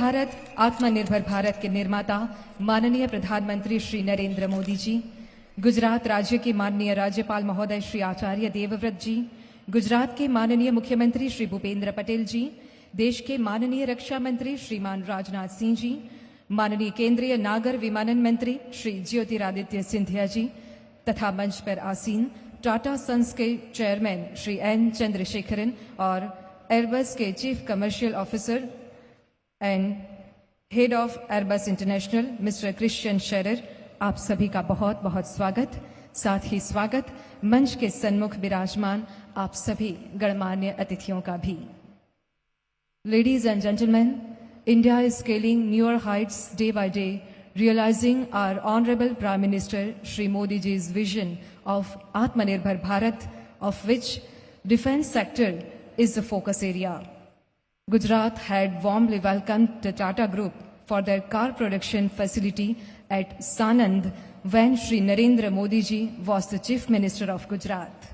भारत आत्मनिर्भर भारत के निर्माता माननीय प्रधानमंत्री श्री नरेंद्र मोदी जी, गुजरात राज्य के माननीय राज्यपाल महोदय श्री आचार्य देवव्रत जी, गुजरात के माननीय मुख्यमंत्री श्री भूपेंद्र पटेल जी, देश के माननीय रक्षा मंत्री श्रीमान राजनाथ सिंह जी, माननीय केंद्रीय नागर विमानन मंत्री श्री ज्योतिरादित्य सिंधिया जी तथा मंच पर आसीन टाटा सन्स के चेयरमैन श्री एन चंद्रशेखरन और एयरबस के chief commercial officer and head of Airbus international mister Christian Shearer, आप सभी का बहुत बहुत स्वागत। साथ ही स्वागत मंच के सन्मुख विराजमान आप सभी गणमान्य अतिथियों का भी। Ladies and gentlemen, India is scaling newer heights day by day, realizing our Honorable Prime Minister Shri Modi ji's vision of Atmanirbhar Bharat, of which defense sector is the focus area. Gujarat had warmly welcomed the Tata Group for their car production facility at Sanand when Shri Narendra Modi ji was the Chief Minister of Gujarat.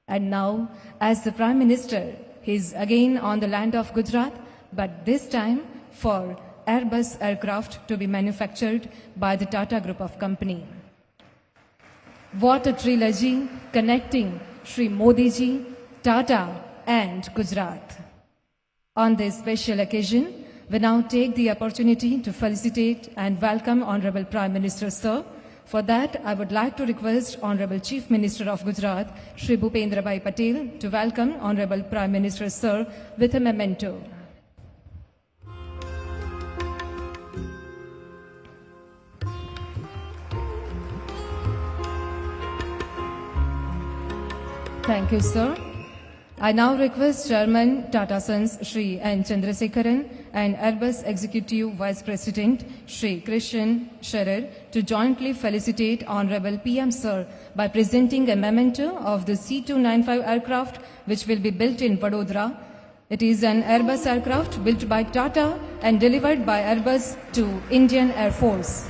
And now, as the Prime Minister, he is again on the land of Gujarat, but this time for Airbus aircraft to be manufactured by the Tata Group of Company. What a trilogy connecting Shri Modi ji, Tata and Gujarat. On this special occasion, we now take the opportunity to felicitate and welcome Honorable Prime Minister Sir. For that, I would like to request Honorable Chief Minister of Gujarat, Shri Bhupendra Bhai Patel, to welcome Honorable Prime Minister Sir with a memento. Thank you, sir. I now request Chairman Tata Sons Shri N. Chandrasekharan and Airbus Executive Vice President Shri Christian Scherer to jointly felicitate Honorable PM Sir by presenting a memento of the C295 aircraft which will be built in Vadodara. It is an Airbus aircraft built by Tata and delivered by Airbus to Indian Air Force.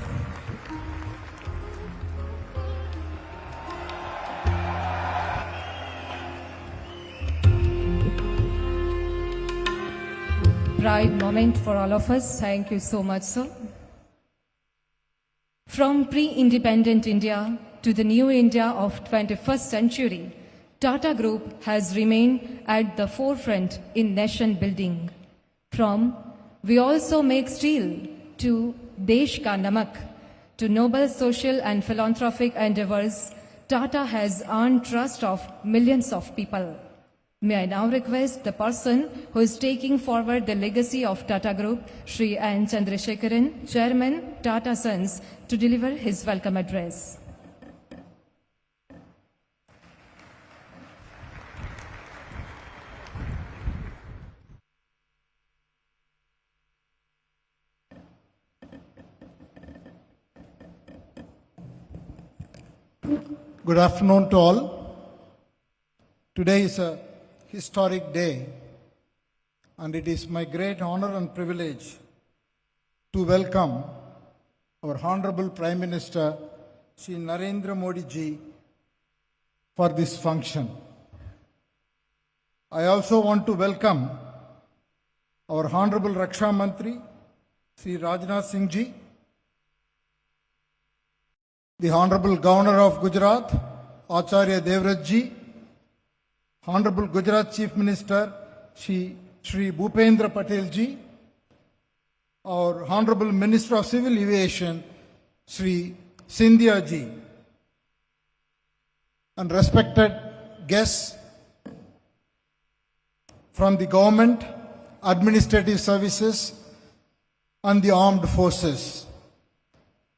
Pride moment for all of us. Thank you so much, sir. From pre-independent India to the new India of 21st century, Tata Group has remained at the forefront in nation building. From "we also make steel" to "Desh ka namak" to noble social and philanthropic endeavors, Tata has earned trust of millions of people. May I now request the person who is taking forward the legacy of Tata Group, Shri N. Chandrasekharan, Chairman, Tata Sons, to deliver his welcome address. Good afternoon to all. Today is a historic day, and it is my great honor and privilege to welcome our Honorable Prime Minister Shri Narendra Modi ji for this function. I also want to welcome our Honorable Raksha Mantri Shri Rajnath Singh ji, the Honorable Governor of Gujarat Acharya Devrat ji, Honorable Gujarat Chief Minister Shri Bhupendra Patel ji, our Honorable Minister of Civil Aviation Shri Sindhia ji, and respected guests from the government, administrative services and the armed forces,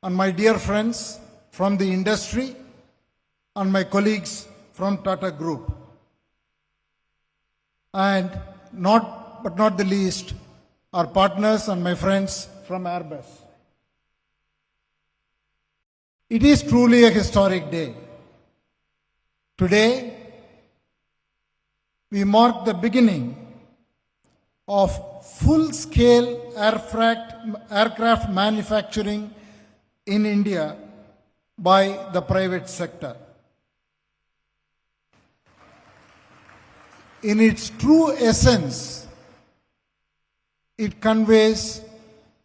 and my dear friends from the industry and my colleagues from Tata Group. And not the least, our partners and my friends from Airbus. It is truly a historic day. Today, we mark the beginning of full-scale aircraft manufacturing in India by the private sector. In its true essence, it conveys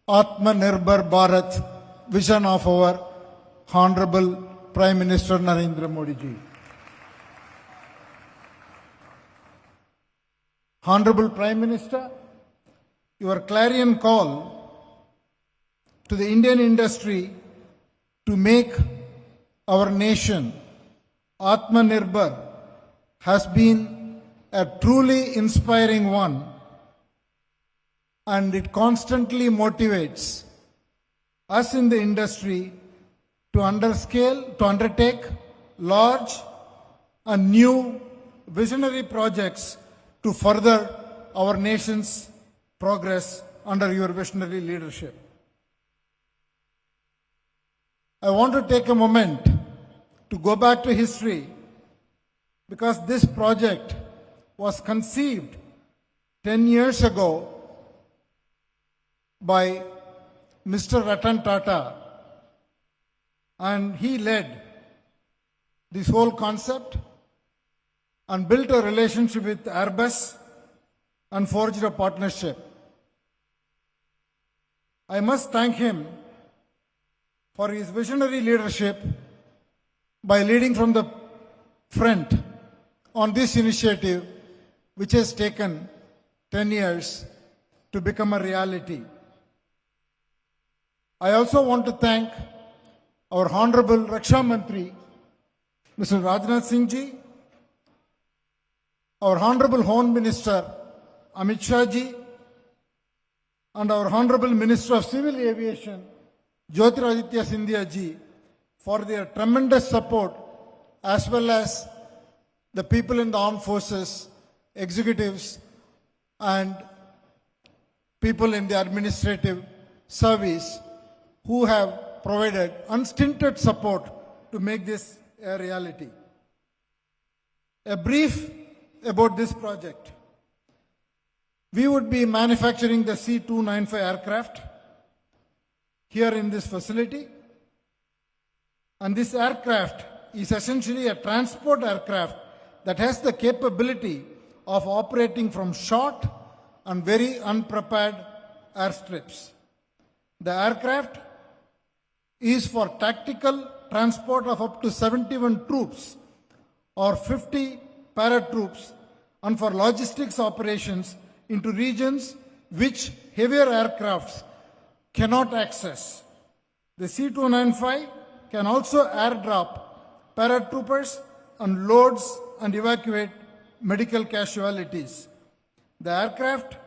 Atmanirbhar Bharat vision of our Honorable Prime Minister Narendra Modi ji. Honorable Prime Minister, your clarion call to the Indian industry to make our nation Atmanirbhar has been a truly inspiring one, and it constantly motivates us in the industry to undertake large and new visionary projects to further our nation's progress under your visionary leadership. I want to take a moment to go back to history, because this project was conceived 10 years ago by Mr. Ratan Tata, and he led this whole concept and built a relationship with Airbus and forged a partnership. I must thank him for his visionary leadership by leading from the front on this initiative, which has taken 10 years to become a reality. I also want to thank our Honorable Raksha Mantri, Mr. Rajnath Singh ji, our Honorable Home Minister, Amit Shah ji, and our Honorable Minister of Civil Aviation, Jyotiraditya Scindia ji, for their tremendous support, as well as the people in the armed forces, executives, and people in the administrative service who have provided unstinted support to make this a reality. A brief about this project. We would be manufacturing the C-295 aircraft here in this facility, and this aircraft is essentially a transport aircraft that has the capability of operating from short and very unprepared airstrips. The aircraft is for tactical transport of up to 71 troops or 50 paratroops, and for logistics operations into regions which heavier aircrafts cannot access. The C-295 can also airdrop paratroopers and loads and evacuate medical casualties. The aircraft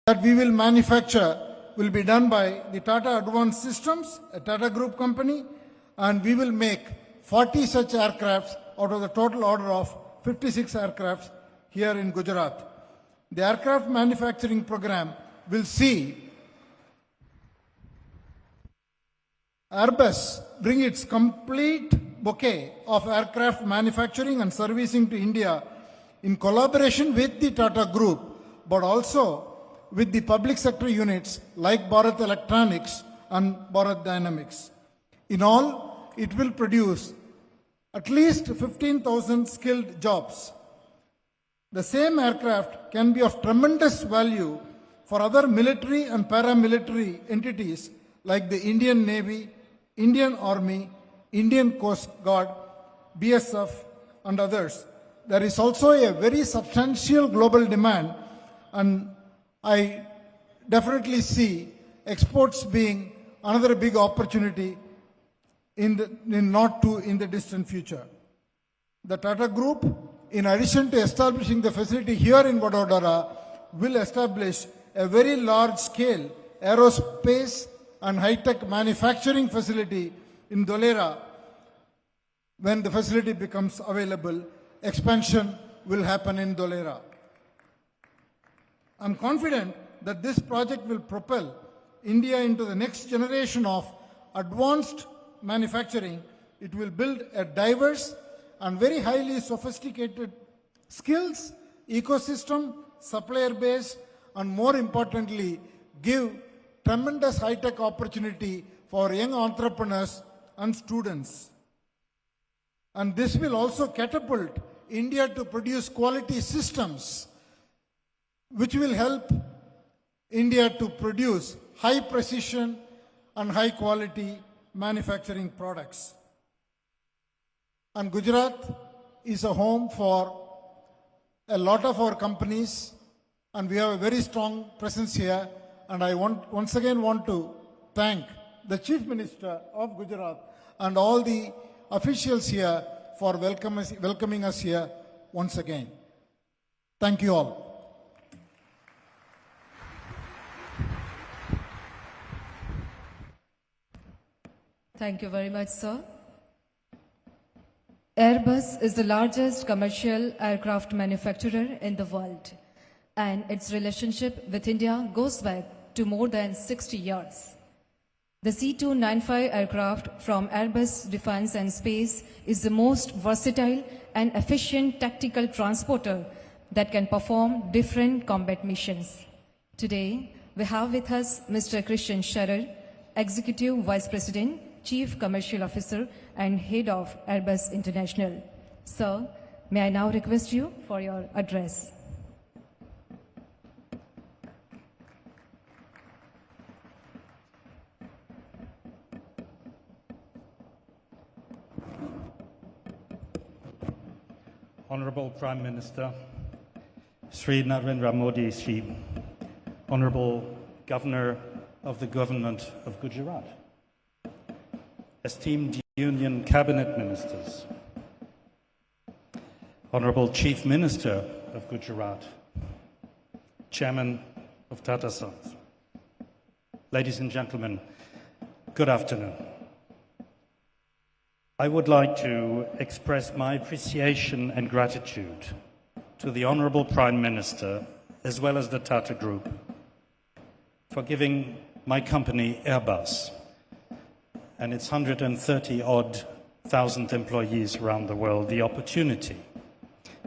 that we will manufacture will be done by the Tata Advanced Systems, a Tata Group company, and we will make 40 such aircrafts out of the total order of 56 aircrafts here in Gujarat. The aircraft manufacturing program will see Airbus bring its complete bouquet of aircraft manufacturing and servicing to India in collaboration with the Tata Group, but also with the public sector units like Bharat Electronics and Bharat Dynamics. In all, it will produce at least 15,000 skilled jobs. The same aircraft can be of tremendous value for other military and paramilitary entities like the Indian Navy, Indian Army, Indian Coast Guard, BSF, and others. There is also a very substantial global demand, and I definitely see exports being another big opportunity in the distant future. The Tata Group, in addition to establishing the facility here in Vadodara, will establish a very large-scale aerospace and high-tech manufacturing facility in Dholera. When the facility becomes available, expansion will happen in Dholera. I'm confident that this project will propel India into the next generation of advanced manufacturing. It will build a diverse and very highly sophisticated skills, ecosystem, supplier base, and more importantly, give tremendous high-tech opportunity for young entrepreneurs and students. And this will also catapult India to produce quality systems which will help India to produce high precision and high quality manufacturing products. And Gujarat is a home for a lot of our companies, and we have a very strong presence here. And I once again want to thank the Chief Minister of Gujarat and all the officials here for welcoming us here once again. Thank you all. Thank you very much, sir. Airbus is the largest commercial aircraft manufacturer in the world, and its relationship with India goes back to more than 60 years. The C295 aircraft from Airbus Defence and Space is the most versatile and efficient tactical transporter that can perform different combat missions. Today, we have with us Mr. Christian Scherer, Executive Vice President, Chief Commercial Officer and Head of Airbus International. Sir, may I now request you for your address. Honorable Prime Minister, Sri Narendra Modi Ji, Honorable Governor of the Government of Gujarat, esteemed Union Cabinet Ministers, Honorable Chief Minister of Gujarat, Chairman of Tata Sons, ladies and gentlemen, good afternoon. I would like to express my appreciation and gratitude to the Honorable Prime Minister as well as the Tata Group for giving my company Airbus and its 130-odd thousand employees around the world the opportunity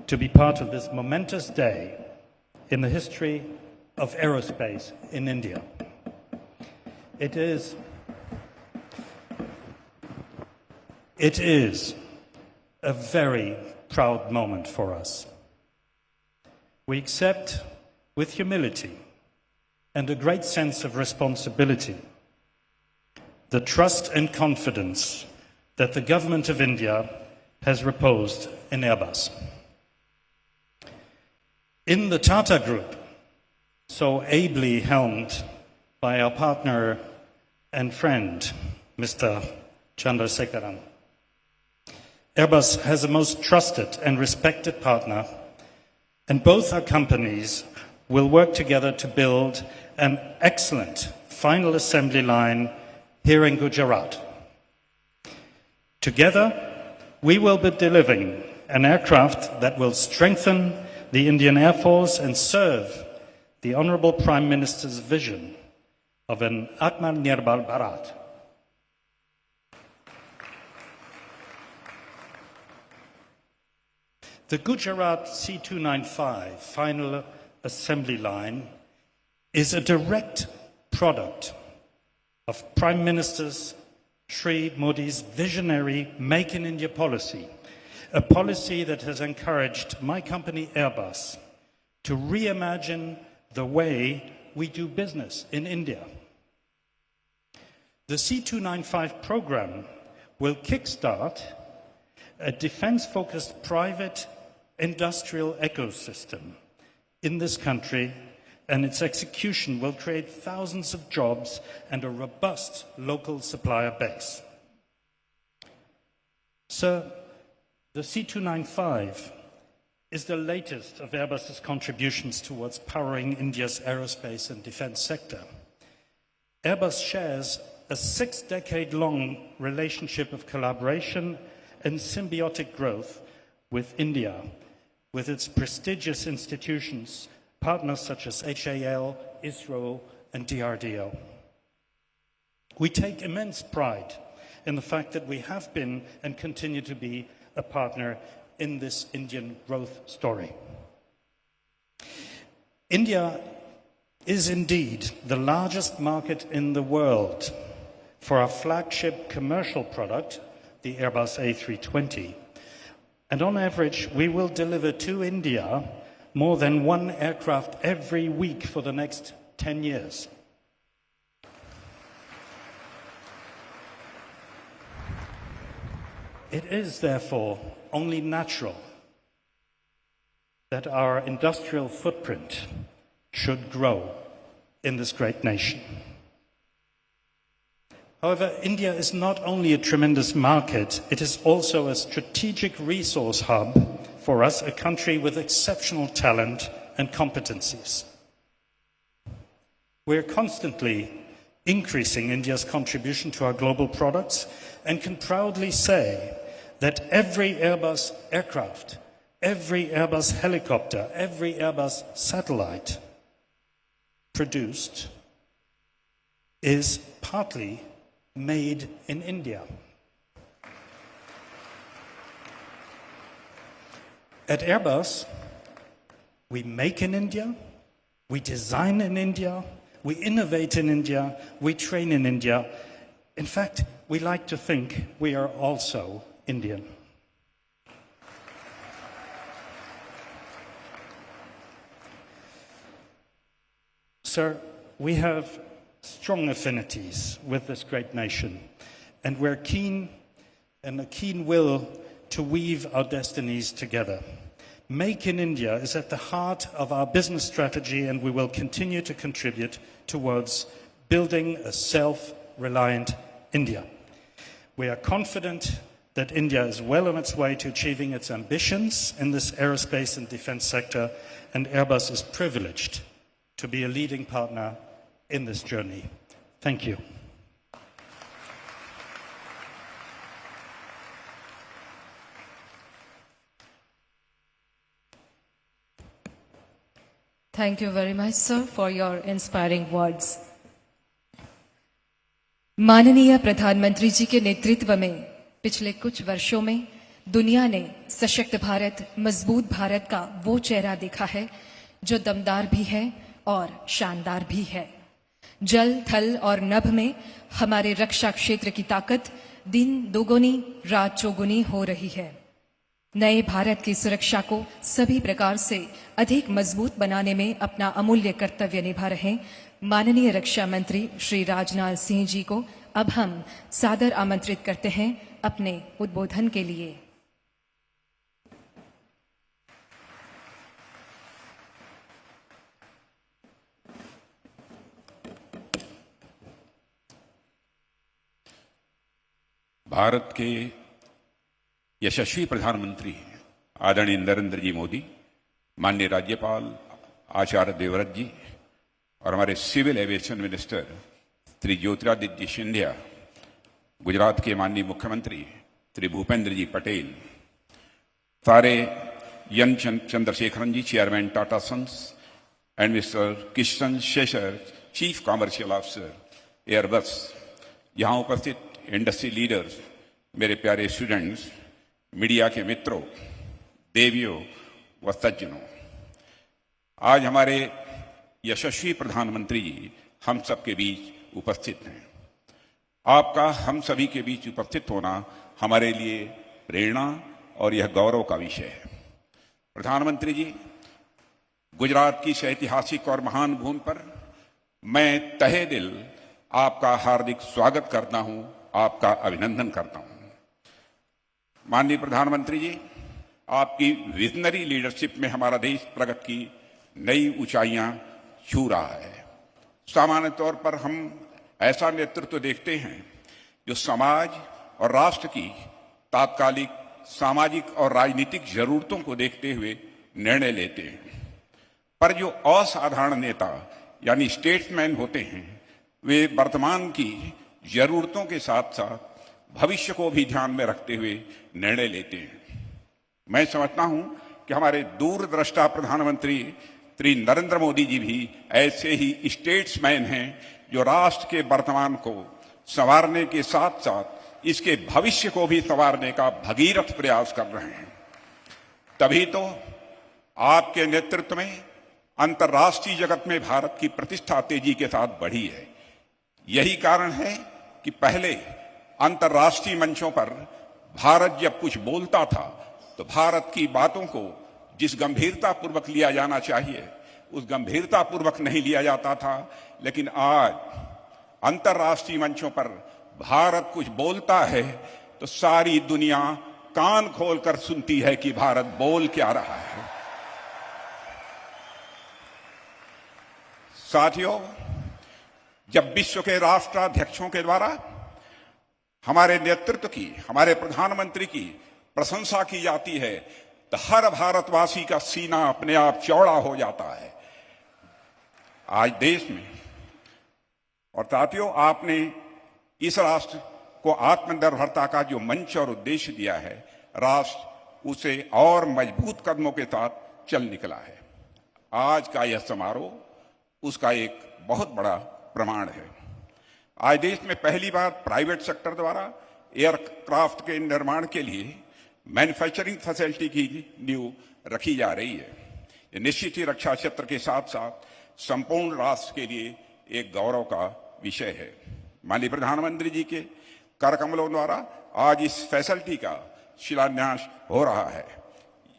to be part of this momentous day in the history of aerospace in India. It is a very proud moment for us. We accept with humility and a great sense of responsibility the trust and confidence that the Government of India has reposed in Airbus. In the Tata Group, so ably helmed by our partner and friend, Mr. Chandrasekaran, Airbus has a most trusted and respected partner, and both our companies will work together to build an excellent final assembly line here in Gujarat. Together, we will be delivering an aircraft that will strengthen the Indian Air Force and serve the Honorable Prime Minister's vision of an Atmanirbhar Bharat. The Gujarat C295 final assembly line is a direct product of Prime Minister Sri Modi's visionary Make in India policy, a policy that has encouraged my company Airbus to reimagine the way we do business in India. The C295 program will kickstart a defense-focused private industrial ecosystem in this country, and its execution will create thousands of jobs and a robust local supplier base. Sir, the C295 is the latest of Airbus's contributions towards powering India's aerospace and defense sector. Airbus shares a 6-decade-long relationship of collaboration and symbiotic growth with India, with its prestigious institutions, partners such as HAL, ISRO, and DRDO. We take immense pride in the fact that we have been and continue to be a partner in this Indian growth story. India is indeed the largest market in the world for our flagship commercial product, the Airbus A320. And on average, we will deliver to India more than one aircraft every week for the next 10 years. It is, therefore, only natural that our industrial footprint should grow in this great nation. However, India is not only a tremendous market, it is also a strategic resource hub for us, a country with exceptional talent and competencies. We're constantly increasing India's contribution to our global products and can proudly say that every Airbus aircraft, every Airbus helicopter, every Airbus satellite produced is partly made in India. At Airbus, we make in India, we design in India, we innovate in India, we train in India. In fact, we like to think we are also Indian. Sir, we have strong affinities with this great nation, and we're keen and a keen will to weave our destinies together. Make in India is at the heart of our business strategy, and we will continue to contribute towards building a self-reliant India. We are confident that India is well on its way to achieving its ambitions in this aerospace and defense sector, and Airbus is privileged to be a leading partner in this journey. Thank you. Thank you very much, sir, for your inspiring words. माननीय प्रधानमंत्री जी के नेतृत्व में पिछले कुछ वर्षों में दुनिया ने सशक्त भारत, मजबूत भारत का वो चेहरा देखा है जो दमदार भी है और शानदार भी है। जल, थल और नभ में हमारे रक्षा क्षेत्र की ताकत दिन दोगुनी रात चौगुनी हो रही है। नए भारत की सुरक्षा को सभी प्रकार से अधिक मजबूत बनाने में अपना अमूल्य कर्तव्य निभा रहे माननीय रक्षा मंत्री श्री राजनाथ सिंह जी को अब हम सादर आमंत्रित करते हैं अपने उद्बोधन के लिए। भारत के यशस्वी प्रधानमंत्री आदरणीय नरेंद्र जी मोदी, माननीय राज्यपाल आचार्य देवव्रत जी और हमारे civil aviation minister Shri Jyotiraditya Scindia, Gujarat के माननीय मुख्यमंत्री श्री भूपेंद्र जी पटेल, सारे N Chandrasekaran ji, chairman Tata sons, and mister Kishan Sheshar, chief commercial officer Airbus, यहाँ उपस्थित इंडस्ट्री लीडर्स, मेरे प्यारे स्टूडेंट्स, मीडिया के मित्रों, देवियों व सज्जनों, आज हमारे यशस्वी प्रधानमंत्री जी हम सबके बीच उपस्थित हैं। आपका हम सभी के बीच उपस्थित होना हमारे लिए प्रेरणा और यह गौरव का विषय है। प्रधानमंत्री जी, गुजरात की इस ऐतिहासिक और महान भूमि पर मैं तहे दिल आपका हार्दिक स्वागत करता हूं, आपका अभिनंदन करता हूं। माननीय प्रधानमंत्री जी, आपकी विजनरी लीडरशिप में हमारा देश प्रगति की नई ऊंचाइयां छू रहा है। सामान्य तौर पर हम ऐसा नेतृत्व देखते हैं जो समाज और राष्ट्र की तात्कालिक सामाजिक और राजनीतिक जरूरतों को देखते हुए निर्णय लेते हैं, पर जो असाधारण नेता यानी स्टेट्समैन होते हैं, वे वर्तमान की जरूरतों के साथ साथ भविष्य को भी ध्यान में रखते हुए निर्णय लेते हैं। मैं समझता हूं कि हमारे दूरदृष्टा प्रधानमंत्री श्री नरेंद्र मोदी जी भी ऐसे ही स्टेट्समैन हैं जो राष्ट्र के वर्तमान को संवारने के साथ साथ इसके भविष्य को भी संवारने का भगीरथ प्रयास कर रहे हैं। तभी तो आपके नेतृत्व में अंतर्राष्ट्रीय जगत में भारत की प्रतिष्ठा तेजी के साथ बढ़ी है। यही कारण है कि पहले अंतर्राष्ट्रीय मंचों पर भारत जब कुछ बोलता था तो भारत की बातों को जिस गंभीरता पूर्वक लिया जाना चाहिए, उस गंभीरता पूर्वक नहीं लिया जाता था, लेकिन आज अंतर्राष्ट्रीय मंचों पर भारत कुछ बोलता है तो सारी दुनिया कान खोलकर सुनती है कि भारत बोल क्या रहा है। साथियों, जब विश्व के राष्ट्राध्यक्षों के द्वारा हमारे नेतृत्व की, हमारे प्रधानमंत्री की प्रशंसा की जाती है तो हर भारतवासी का सीना अपने आप चौड़ा हो जाता है। आज देश में, और साथियों, आपने इस राष्ट्र को आत्मनिर्भरता का जो मंच और उद्देश्य दिया है, राष्ट्र उसे और मजबूत कदमों के साथ चल निकला है। आज का यह समारोह उसका एक बहुत बड़ा प्रमाण है। आज देश में पहली बार प्राइवेट सेक्टर द्वारा एयरक्राफ्ट के निर्माण के लिए मैन्युफैक्चरिंग फैसिलिटी की नींव रखी जा रही है। ये निश्चित ही रक्षा क्षेत्र के साथ साथ संपूर्ण राष्ट्र के लिए एक गौरव का विषय है। माननीय प्रधानमंत्री जी के कर कमलों द्वारा आज इस फैसिलिटी का शिलान्यास हो रहा है।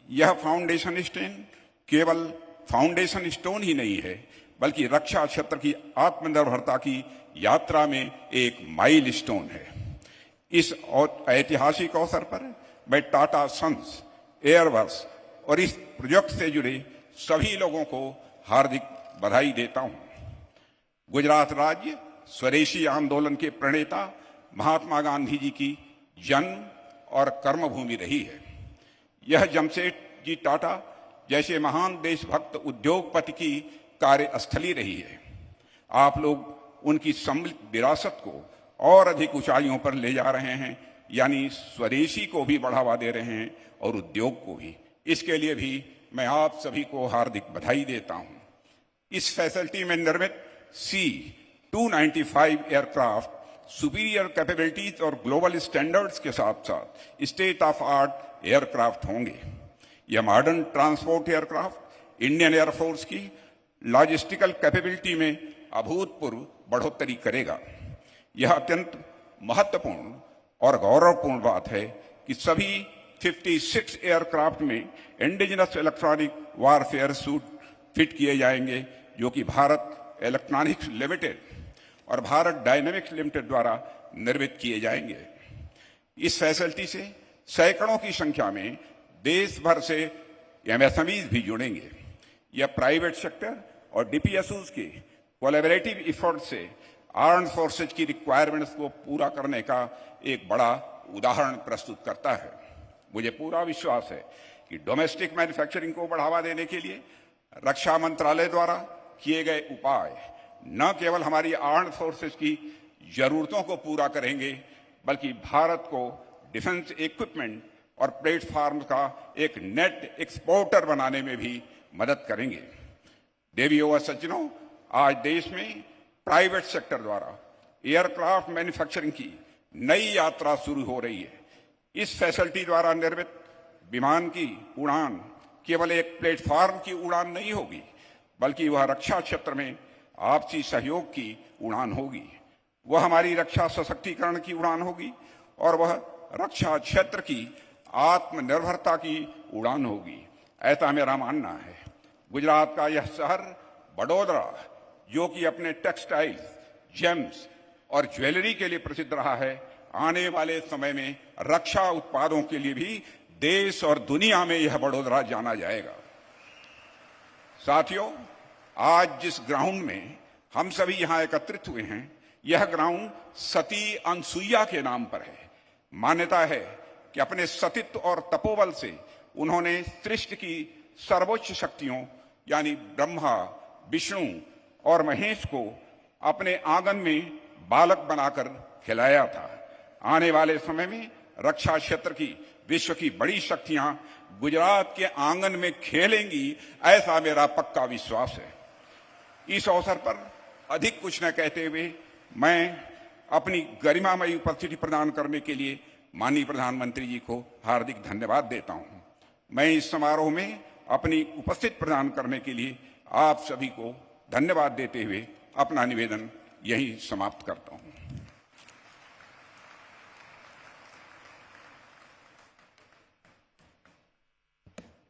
यह फाउंडेशन स्टोन केवल फाउंडेशन स्टोन ही नहीं है, बल्कि रक्षा क्षेत्र की आत्मनिर्भरता की यात्रा में एक माइल स्टोन है। इस ऐतिहासिक अवसर पर मैं टाटा सन्स, एयरबस और इस प्रोजेक्ट से जुड़े सभी लोगों को हार्दिक बधाई देता हूं। गुजरात राज्य स्वदेशी आंदोलन के प्रणेता महात्मा गांधी जी की जन्म और कर्मभूमि रही है। यह जमशेदजी टाटा जैसे महान देशभक्त उद्योगपति की कार्यस्थली रही है। आप लोग उनकी समृद्ध विरासत को और अधिक ऊंचाइयों पर ले जा रहे हैं, यानी स्वदेशी को भी बढ़ावा दे रहे हैं और उद्योग को भी। इसके लिए भी मैं आप सभी को हार्दिक बधाई देता हूं। इस फैसिलिटी में निर्मित C-295 एयरक्राफ्ट सुपीरियर कैपेबिलिटीज और ग्लोबल स्टैंडर्ड्स के साथ साथ स्टेट ऑफ आर्ट एयरक्राफ्ट होंगे। यह modern transport aircraft Indian air force की लॉजिस्टिकल कैपेबिलिटी में अभूतपूर्व बढ़ोतरी करेगा। यह अत्यंत महत्वपूर्ण और गौरवपूर्ण बात है कि सभी 56 एयरक्राफ्ट में indigenous electronic warfare suit fit किए जाएंगे, जो कि भारत इलेक्ट्रॉनिक्स लिमिटेड और भारत डायनेमिक्स लिमिटेड द्वारा निर्मित किए जाएंगे। इस फैसिलिटी से सैकड़ों की संख्या में देश भर से एमएसएमईज भी जुड़ेंगे। यह प्राइवेट सेक्टर और डीपीएसयूज के कोलैबोरेटिव एफर्ट से आर्म्ड फोर्सेज की रिक्वायरमेंट्स को पूरा करने का एक बड़ा उदाहरण प्रस्तुत करता है। मुझे पूरा विश्वास है कि डोमेस्टिक मैन्युफैक्चरिंग को बढ़ावा देने के लिए रक्षा मंत्रालय द्वारा किए गए उपाय न केवल हमारी आर्म्ड फोर्सेज की जरूरतों को पूरा करेंगे, बल्कि भारत को डिफेंस इक्विपमेंट और प्लेटफॉर्म का एक नेट एक्सपोर्टर बनाने में भी मदद करेंगे। देवियों व सज्जनों, आज देश में प्राइवेट सेक्टर द्वारा एयरक्राफ्ट मैन्युफैक्चरिंग की नई यात्रा शुरू हो रही है। इस फैसिलिटी द्वारा निर्मित विमान की उड़ान केवल एक प्लेटफॉर्म की उड़ान नहीं होगी, बल्कि वह रक्षा क्षेत्र में आपसी सहयोग की उड़ान होगी। वह हमारी रक्षा सशक्तिकरण की उड़ान होगी और वह रक्षा क्षेत्र की आत्मनिर्भरता की उड़ान होगी, ऐसा मेरा मानना है। गुजरात का यह शहर बड़ौदा, जो कि अपने टेक्सटाइल्स, जेम्स और ज्वेलरी के लिए प्रसिद्ध रहा है, आने वाले समय में रक्षा उत्पादों के लिए भी देश और दुनिया में यह बड़ौदा जाना जाएगा। साथियों, आज जिस ग्राउंड में हम सभी यहां एकत्रित हुए हैं, यह ग्राउंड सती अनसुईया के नाम पर है। मान्यता है कि अपने सतीत्व और तपोबल से उन्होंने सृष्टि की सर्वोच्च शक्तियों यानी ब्रह्मा, विष्णु और महेश को अपने आंगन में बालक बनाकर खिलाया था। आने वाले समय में रक्षा क्षेत्र की विश्व की बड़ी शक्तियां गुजरात के आंगन में खेलेंगी, ऐसा मेरा पक्का विश्वास है। इस अवसर पर अधिक कुछ न कहते हुए मैं अपनी गरिमामयी उपस्थिति प्रदान करने के लिए माननीय प्रधानमंत्री जी को हार्दिक धन्यवाद देता हूं। मैं इस समारोह में अपनी उपस्थिति प्रदान करने के लिए आप सभी को धन्यवाद देते हुए अपना निवेदन यहीं समाप्त करता हूं।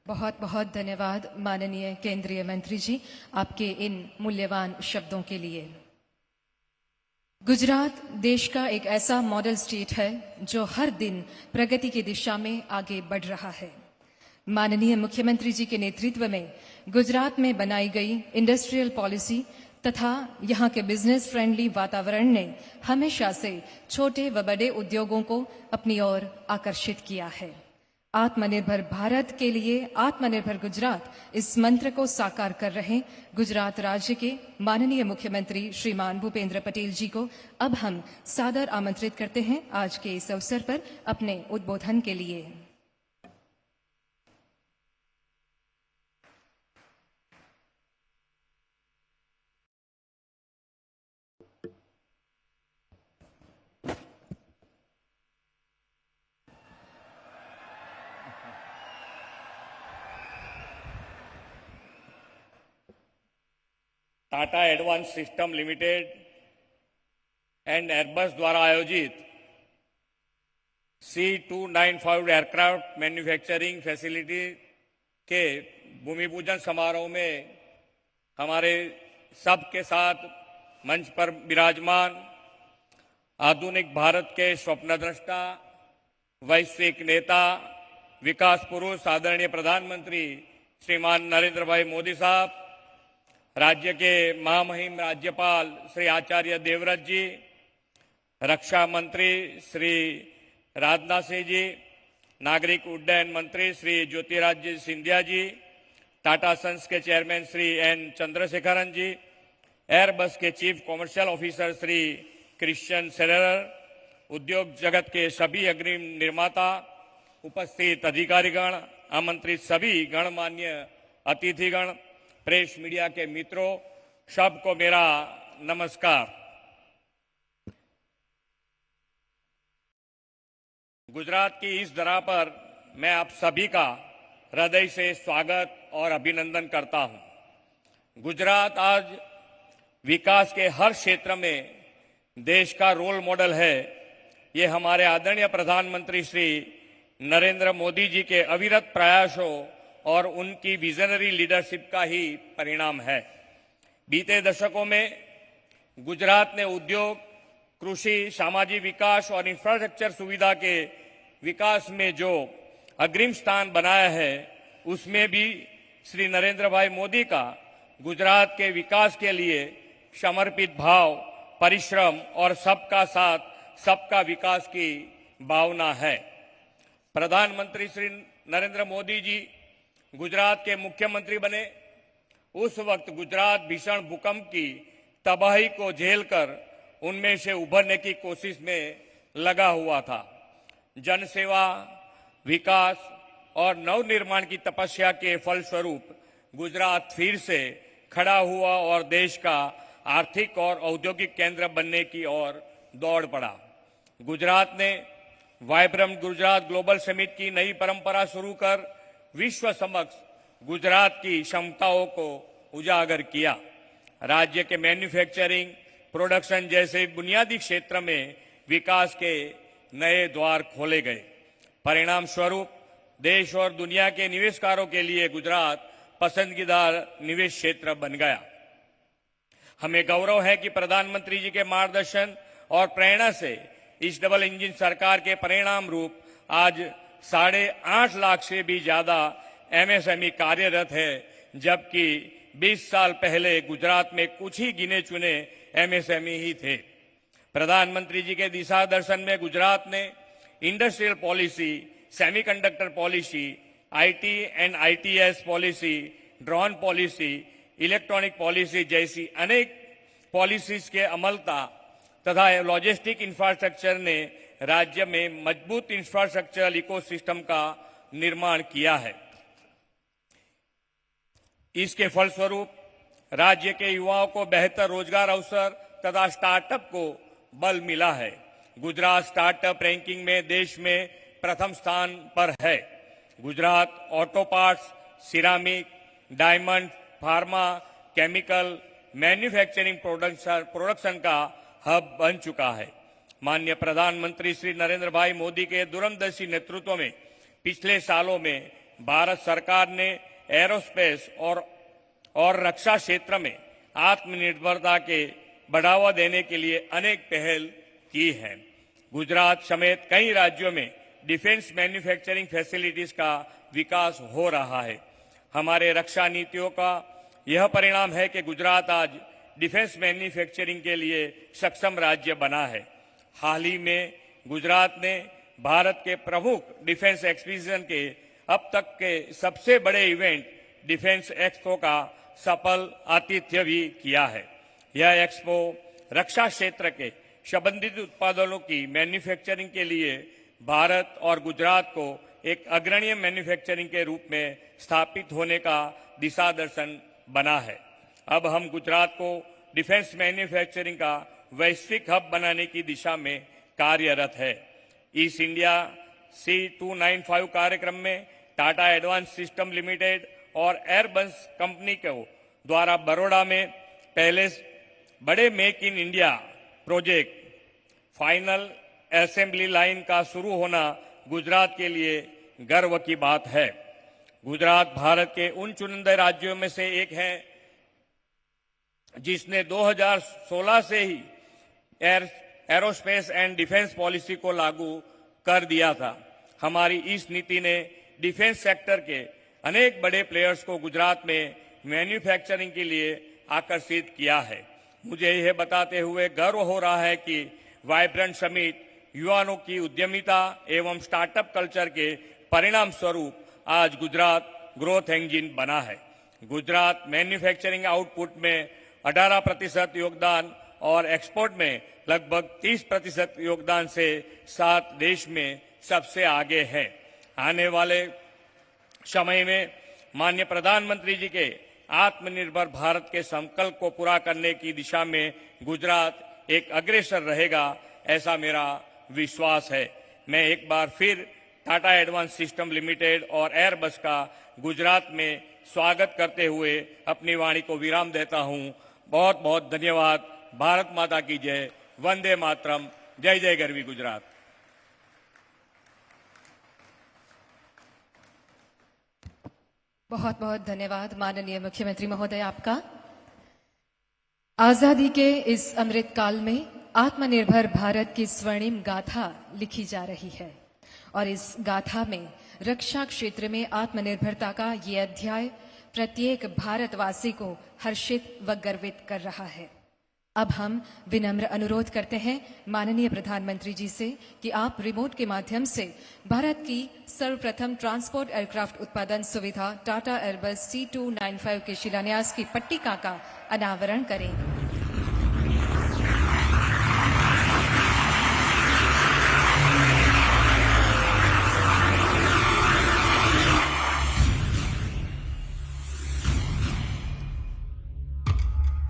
बहुत बहुत धन्यवाद माननीय केंद्रीय मंत्री जी आपके इन मूल्यवान शब्दों के लिए। गुजरात देश का एक ऐसा मॉडल स्टेट है जो हर दिन प्रगति की दिशा में आगे बढ़ रहा है। माननीय मुख्यमंत्री जी के नेतृत्व में गुजरात में बनाई गई इंडस्ट्रियल पॉलिसी तथा यहाँ के बिजनेस फ्रेंडली वातावरण ने हमेशा से छोटे व बड़े उद्योगों को अपनी ओर आकर्षित किया है। आत्मनिर्भर भारत के लिए आत्मनिर्भर गुजरात इस मंत्र को साकार कर रहे गुजरात राज्य के माननीय मुख्यमंत्री श्रीमान भूपेंद्र पटेल जी को अब हम सादर आमंत्रित करते हैं आज के इस अवसर पर अपने उद्बोधन के लिए। Tata advance system limited and Airbus द्वारा आयोजित C295 एयरक्राफ्ट मैन्युफैक्चरिंग फैसिलिटी के भूमि पूजन समारोह में हमारे सबके साथ मंच पर विराजमान आधुनिक भारत के स्वप्नद्रष्टा, वैश्विक नेता, विकास पुरुष आदरणीय प्रधानमंत्री श्रीमान नरेंद्र भाई मोदी साहब, राज्य के महामहिम राज्यपाल श्री आचार्य देवव्रत जी, रक्षा मंत्री श्री राजनाथ सिंह जी, नागरिक उड्डयन मंत्री श्री ज्योतिरादित्य सिंधिया जी, टाटा सन्स के चेयरमैन श्री एन चंद्रशेखरन जी, एयरबस के chief commercial officer Shri Christian seller, उद्योग जगत के सभी अग्रिम निर्माता, उपस्थित अधिकारीगण, आमंत्रित सभी गणमान्य अतिथिगण, प्रेस मीडिया के मित्रों, सबको मेरा नमस्कार। गुजरात की इस धरा पर मैं आप सभी का हृदय से स्वागत और अभिनंदन करता हूं। गुजरात आज विकास के हर क्षेत्र में देश का रोल मॉडल है। ये हमारे आदरणीय प्रधानमंत्री श्री नरेंद्र मोदी जी के अविरत प्रयासों और उनकी विजनरी लीडरशिप का ही परिणाम है। बीते दशकों में गुजरात ने उद्योग, कृषि, सामाजिक विकास और इंफ्रास्ट्रक्चर सुविधा के विकास में जो अग्रिम स्थान बनाया है, उसमें भी श्री नरेंद्र भाई मोदी का गुजरात के विकास के लिए समर्पित भाव, परिश्रम और सबका साथ सबका विकास की भावना है। प्रधानमंत्री श्री नरेंद्र मोदी जी गुजरात के मुख्यमंत्री बने उस वक्त गुजरात भीषण भूकंप की तबाही को झेलकर उनमें से उभरने की कोशिश में लगा हुआ था। जनसेवा, विकास और नवनिर्माण की तपस्या के फलस्वरूप गुजरात फिर से खड़ा हुआ और देश का आर्थिक और औद्योगिक केंद्र बनने की ओर दौड़ पड़ा। गुजरात ने वाइब्रेंट गुजरात ग्लोबल समिट की नई परंपरा शुरू कर विश्व समक्ष गुजरात की क्षमताओं को उजागर किया। राज्य के मैन्युफैक्चरिंग, प्रोडक्शन जैसे बुनियादी क्षेत्र में विकास के नए द्वार खोले गए। परिणाम स्वरूप देश और दुनिया के निवेशकारों के लिए गुजरात पसंदीदा निवेश क्षेत्र बन गया। हमें गौरव है कि प्रधानमंत्री जी के मार्गदर्शन और प्रेरणा से इस डबल इंजन सरकार के परिणाम रूप आज 8.5 लाख से भी ज्यादा एमएसएमई कार्यरत है, जबकि 20 साल पहले गुजरात में कुछ ही गिने चुने एमएसएमई ही थे। प्रधानमंत्री जी के दिशा दर्शन में गुजरात ने industrial policy, semiconductor policy, IT and ITS policy, drone policy, electronic policy जैसी अनेक पॉलिसीज के अमलता तथा लॉजिस्टिक इंफ्रास्ट्रक्चर ने राज्य में मजबूत इंफ्रास्ट्रक्चरल इकोसिस्टम का निर्माण किया है। इसके फलस्वरूप राज्य के युवाओं को बेहतर रोजगार अवसर तथा स्टार्टअप को बल मिला है। गुजरात स्टार्टअप रैंकिंग में देश में प्रथम स्थान पर है। Gujarat auto parts, ceramic, diamond, pharma, chemical, manufacturing production का हब बन चुका है। माननीय प्रधानमंत्री श्री नरेंद्र भाई मोदी के दूरंदर्शी नेतृत्व में पिछले सालों में भारत सरकार ने एरोस्पेस और रक्षा क्षेत्र में आत्मनिर्भरता के बढ़ावा देने के लिए अनेक पहल की हैं। गुजरात समेत कई राज्यों में डिफेंस मैन्युफैक्चरिंग फैसिलिटीज का विकास हो रहा है। हमारे रक्षा नीतियों का यह परिणाम है कि गुजरात आज डिफेंस मैन्युफैक्चरिंग के लिए सक्षम राज्य बना है। हाल ही में गुजरात ने भारत के प्रमुख डिफेंस एक्सपीडिशन के अब तक के सबसे बड़े इवेंट डिफेंस एक्सपो का सफल आतिथ्य भी किया है। यह एक्सपो रक्षा क्षेत्र के संबंधित उत्पादों की मैन्युफैक्चरिंग के लिए भारत और गुजरात को एक अग्रणी मैन्युफैक्चरिंग के रूप में स्थापित होने का दिशा दर्शन बना है। अब हम गुजरात को डिफेंस मैन्युफैक्चरिंग का वैश्विक हब बनाने की दिशा में कार्यरत है। ईस्ट इंडिया C295 कार्यक्रम में टाटा एडवांस सिस्टम लिमिटेड और एयरबस कंपनी को द्वारा बड़ौदा में पहले बड़े make in India project final assembly line का शुरू होना गुजरात के लिए गर्व की बात है। गुजरात भारत के उन चुनिंदा राज्यों में से एक है जिसने 2016 से ही एरोस्पेस एंड डिफेंस पॉलिसी को लागू कर दिया था। हमारी इस नीति ने डिफेंस सेक्टर के अनेक बड़े प्लेयर्स को गुजरात में मैन्युफैक्चरिंग के लिए आकर्षित किया है। मुझे यह बताते हुए गर्व हो रहा है कि वाइब्रेंट समिट युवाओं की उद्यमिता एवं स्टार्टअप कल्चर के परिणाम स्वरूप आज गुजरात ग्रोथ इंजन बना है। गुजरात मैन्युफैक्चरिंग आउटपुट में 18% योगदान और एक्सपोर्ट में लगभग 30% योगदान से 7 देश में सबसे आगे है। आने वाले समय में माननीय प्रधानमंत्री जी के आत्मनिर्भर भारत के संकल्प को पूरा करने की दिशा में गुजरात एक अग्रसर रहेगा, ऐसा मेरा विश्वास है। मैं एक बार फिर टाटा एडवांस सिस्टम लिमिटेड और एयरबस का गुजरात में स्वागत करते हुए अपनी वाणी को विराम देता हूं। बहुत बहुत धन्यवाद। भारत माता की जय। वंदे मातरम। जय जय गरवी गुजरात। बहुत बहुत धन्यवाद माननीय मुख्यमंत्री महोदय आपका। आजादी के इस अमृत काल में आत्मनिर्भर भारत की स्वर्णिम गाथा लिखी जा रही है और इस गाथा में रक्षा क्षेत्र में आत्मनिर्भरता का ये अध्याय प्रत्येक भारतवासी को हर्षित व गर्वित कर रहा है। अब हम विनम्र अनुरोध करते हैं माननीय प्रधानमंत्री जी से कि आप रिमोट के माध्यम से भारत की सर्वप्रथम ट्रांसपोर्ट एयरक्राफ्ट उत्पादन सुविधा टाटा एयरबस C295 के शिलान्यास की पट्टिका का अनावरण करें।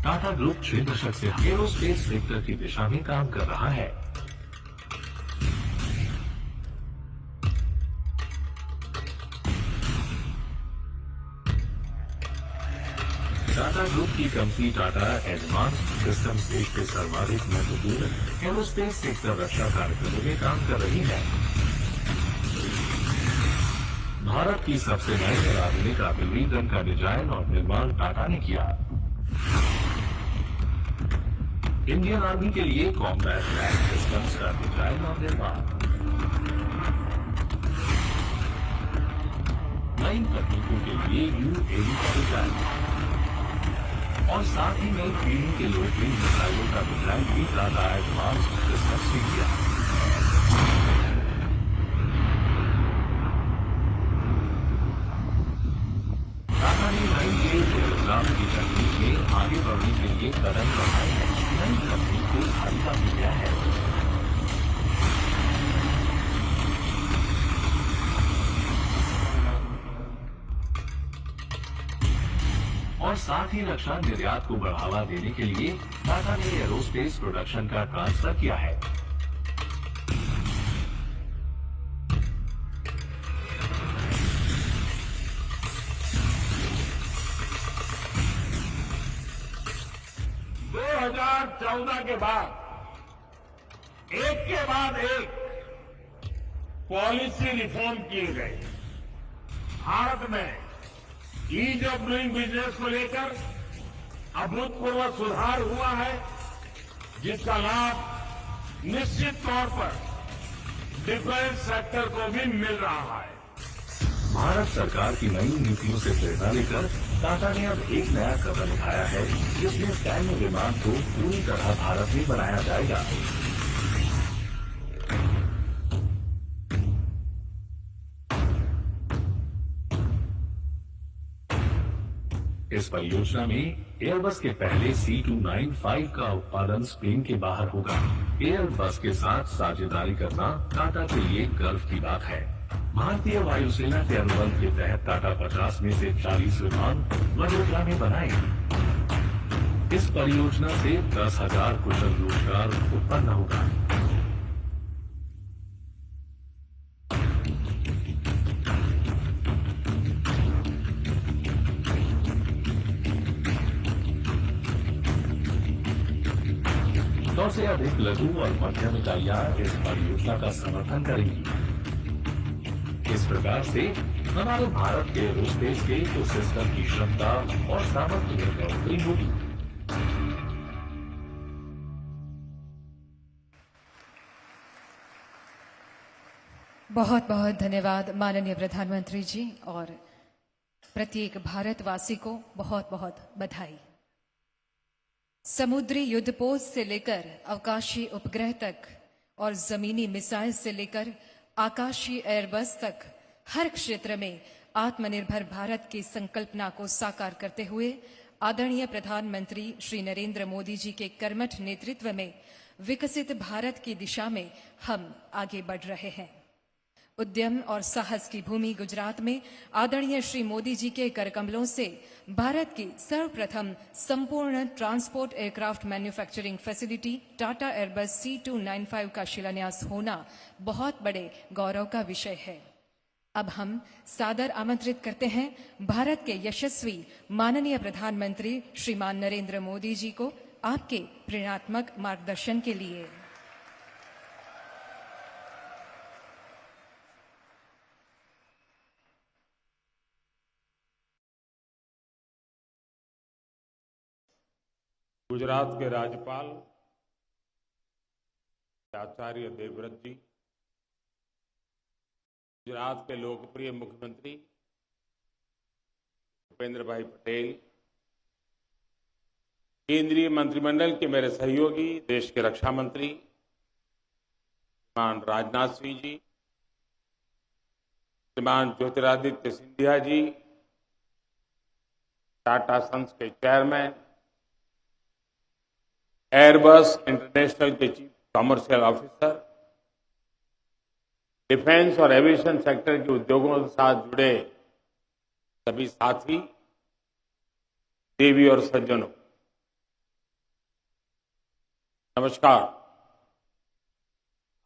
टाटा ग्रुप 6 दशक से एरोस्पेस सेक्टर की दिशा में काम कर रहा है। टाटा ग्रुप की कंपनी टाटा एडवांस सिस्टम्स देश के सर्वाधिक महत्वपूर्ण एरोस्पेस सेक्टर रक्षा कार्यक्रमों में काम कर रही है। भारत की सबसे नई और आधुनिक आर्टिलरी गन का डिजाइन और निर्माण टाटा ने किया। इंडियन आर्मी के लिए कॉम्बैट टैंक सिस्टम्स का डिजाइन और निर्माण, नई तकनीकों के लिए UAV का डिजाइन और साथ ही नई पीढ़ी के लोकप्रिय मिसाइलों का डिजाइन भी टाटा एडवांस सिस्टम्स ने किया। टाटा ने नई एयरक्राफ्ट की तकनीक में आगे बढ़ने के लिए कदम बढ़ाए हैं। नई तकनीक को हल्का किया है और साथ ही रक्षा निर्यात को बढ़ावा देने के लिए टाटा ने एरोस्पेस प्रोडक्शन का ट्रांसफर किया है। के बाद एक के बाद एक पॉलिसी रिफॉर्म किए गए। भारत में ईज ऑफ डूइंग बिजनेस को लेकर अभूतपूर्व सुधार हुआ है, जिसका लाभ निश्चित तौर पर डिफेंस सेक्टर को भी मिल रहा है। भारत सरकार की नई नीतियों से प्रेरणा लेकर टाटा ने अब एक नया कदम उठाया है, जिसमें सैन्य विमान को पूरी तरह भारत में बनाया जाएगा। इस परियोजना में एयरबस के पहले C295 का उत्पादन स्पेन के बाहर होगा। एयरबस के साथ साझेदारी करना टाटा के लिए गर्व की बात है। भारतीय वायुसेना के अनुबंध के तहत टाटा 50 में से 40 विमान वडोदरा में बनाएगी। इस परियोजना से 10,000 कुशल रोजगार उत्पन्न होगा। सौ से अधिक लघु और मध्यम इकाइयां इस परियोजना का समर्थन करेंगी। इस प्रकार से हमारे भारत के एरोस्पेस के इकोसिस्टम की क्षमता और सामर्थ्य में बढ़ोतरी होगी। बहुत बहुत धन्यवाद माननीय प्रधानमंत्री जी, और प्रत्येक भारतवासी को बहुत बहुत बधाई। समुद्री युद्धपोत से लेकर अवकाशीय उपग्रह तक और जमीनी मिसाइल से लेकर आकाशीय एयरबस तक हर क्षेत्र में आत्मनिर्भर भारत की संकल्पना को साकार करते हुए आदरणीय प्रधानमंत्री श्री नरेंद्र मोदी जी के कर्मठ नेतृत्व में विकसित भारत की दिशा में हम आगे बढ़ रहे हैं। उद्यम और साहस की भूमि गुजरात में आदरणीय श्री मोदी जी के करकमलों से भारत की सर्वप्रथम संपूर्ण transport aircraft manufacturing facility Tata Airbus C295 का शिलान्यास होना बहुत बड़े गौरव का विषय है। अब हम सादर आमंत्रित करते हैं भारत के यशस्वी माननीय प्रधानमंत्री श्रीमान नरेंद्र मोदी जी को आपके प्रेरणात्मक मार्गदर्शन के लिए। गुजरात के राज्यपाल आचार्य देवव्रत जी, गुजरात के लोकप्रिय मुख्यमंत्री भूपेंद्र भाई पटेल, केंद्रीय मंत्रिमंडल के मेरे सहयोगी देश के रक्षा मंत्री श्रीमान राजनाथ सिंह जी, श्रीमान ज्योतिरादित्य सिंधिया जी, टाटा सन्स के चेयरमैन, एयरबस इंटरनेशनल के चीफ कमर्शियल ऑफिसर, डिफेंस और एविएशन सेक्टर के उद्योगों के साथ जुड़े सभी साथी, देवी और सज्जनों, नमस्कार।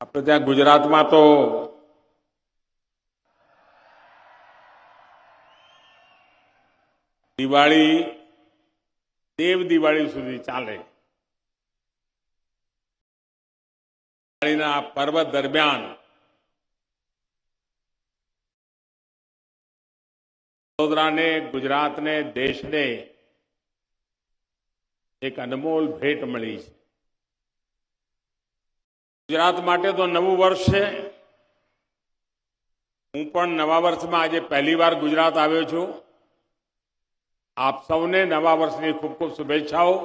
આપણે ત્યાં ગુજરાતમાં તો દિવાળી દેવ દિવાળી સુધી ચાલે। દિવાળીના પર્વ દરમિયાન વડોદરા ને, ગુજરાત ने, देश ने एक अनमोल भेट મળી છે। ગુજરાત માટે તો નવું વર્ષ છે। હું પણ નવા વર્ષમાં આજે પહેલી વાર ગુજરાત આવ્યો છું। આપ સૌને નવા વર્ષની ખૂબ ખૂબ શુભેચ્છાઓ।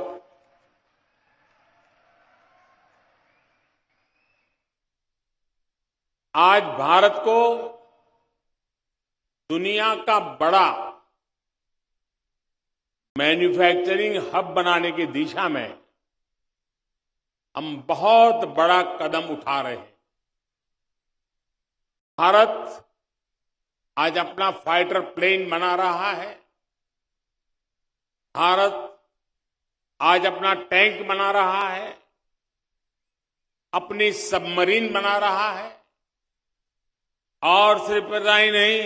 आज भारत को दुनिया का बड़ा मैन्युफैक्चरिंग हब बनाने की दिशा में हम बहुत बड़ा कदम उठा रहे हैं। भारत आज अपना फाइटर प्लेन बना रहा है। भारत आज अपना टैंक बना रहा है, अपनी सबमरीन बना रहा है, और सिर्फ इतना ही नहीं,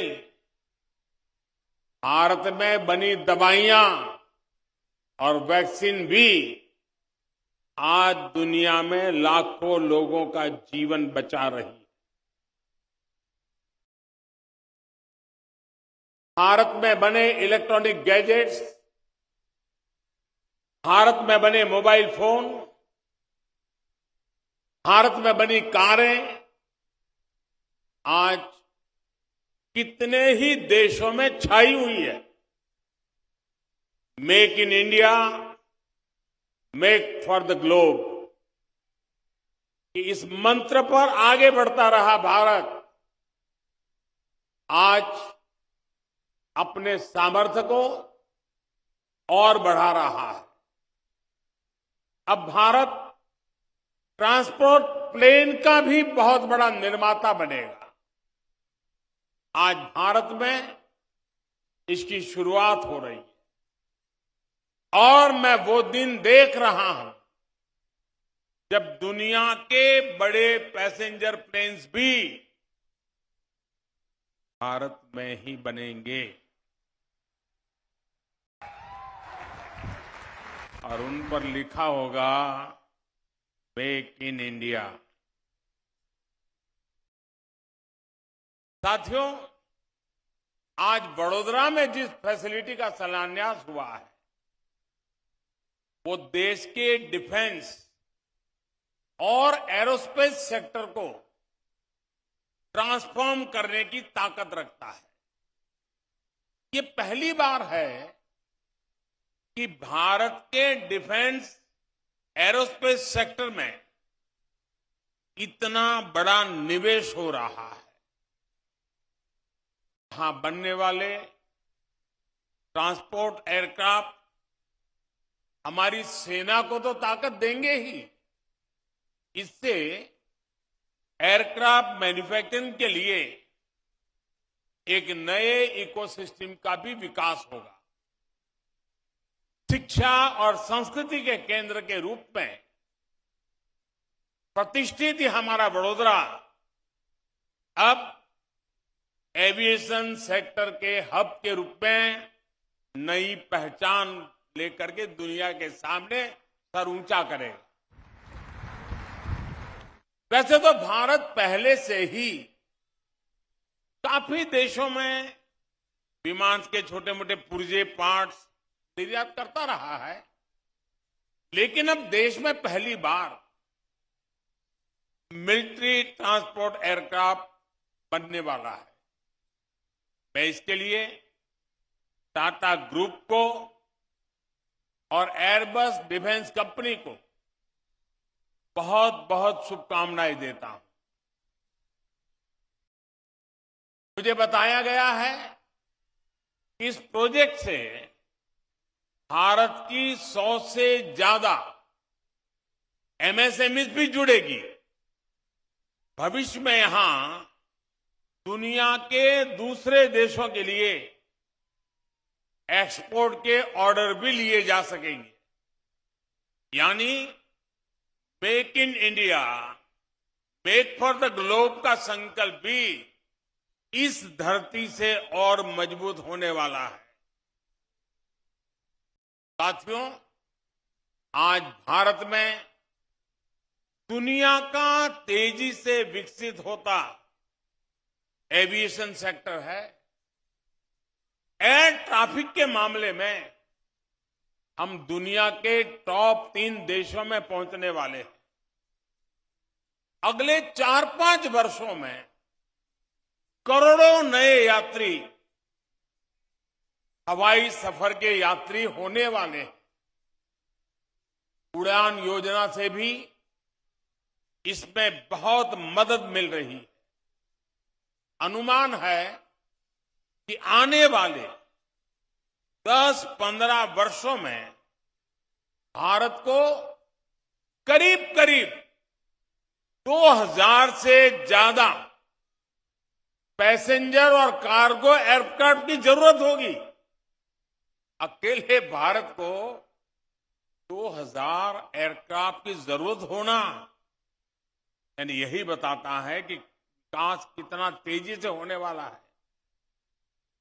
भारत में बनी दवाइयां और वैक्सीन भी आज दुनिया में लाखों लोगों का जीवन बचा रही है। भारत में बने इलेक्ट्रॉनिक गैजेट्स, भारत में बने मोबाइल फोन, भारत में बनी कारें आज कितने ही देशों में छाई हुई है। Make in India, make for the globe, इस मंत्र पर आगे बढ़ता रहा भारत आज अपने सामर्थ्य को और बढ़ा रहा है। अब भारत ट्रांसपोर्ट प्लेन का भी बहुत बड़ा निर्माता बनेगा। आज भारत में इसकी शुरुआत हो रही है और मैं वो दिन देख रहा हूं जब दुनिया के बड़े पैसेंजर प्लेन्स भी भारत में ही बनेंगे और उन पर लिखा होगा मेक इन इंडिया। साथियों, आज वडोदरा में जिस फैसिलिटी का शिलान्यास हुआ है वो देश के डिफेंस और एरोस्पेस सेक्टर को ट्रांसफॉर्म करने की ताकत रखता है। ये पहली बार है कि भारत के डिफेंस एरोस्पेस सेक्टर में इतना बड़ा निवेश हो रहा है। यहां बनने वाले ट्रांसपोर्ट एयरक्राफ्ट हमारी सेना को तो ताकत देंगे ही, इससे एयरक्राफ्ट मैन्युफैक्चरिंग के लिए एक नए इकोसिस्टम का भी विकास होगा। शिक्षा और संस्कृति के केंद्र के रूप में प्रतिष्ठित हमारा वडोदरा अब एविएशन सेक्टर के हब के रूप में नई पहचान लेकर के दुनिया के सामने सर ऊंचा करेगा। वैसे तो भारत पहले से ही काफी देशों में विमान के छोटे मोटे पुर्जे पार्ट्स निर्यात करता रहा है, लेकिन अब देश में पहली बार मिलिट्री ट्रांसपोर्ट एयरक्राफ्ट बनने वाला है। मैं इसके लिए टाटा ग्रुप को और एयरबस डिफेंस कंपनी को बहुत बहुत शुभकामनाएं देता हूं। मुझे बताया गया है कि इस प्रोजेक्ट से भारत की 100 से ज्यादा एमएसएमई भी जुड़ेगी। भविष्य में यहां दुनिया के दूसरे देशों के लिए एक्सपोर्ट के ऑर्डर भी लिए जा सकेंगे। यानी make in India, make for the globe का संकल्प भी इस धरती से और मजबूत होने वाला है। साथियों, आज भारत में दुनिया का तेजी से विकसित होता एविएशन सेक्टर है। एयर ट्रैफिक के मामले में हम दुनिया के टॉप 3 देशों में पहुंचने वाले हैं। अगले 4-5 वर्षों में करोड़ों नए यात्री हवाई सफर के यात्री होने वाले हैं। उड़ान योजना से भी इसमें बहुत मदद मिल रही है। अनुमान है कि आने वाले 10-15 वर्षों में भारत को करीब करीब 2000 से ज्यादा पैसेंजर और कार्गो एयरक्राफ्ट की जरूरत होगी। अकेले भारत को 2000 एयरक्राफ्ट की जरूरत होना यानी यही बताता है कि विकास कितना तेजी से होने वाला है।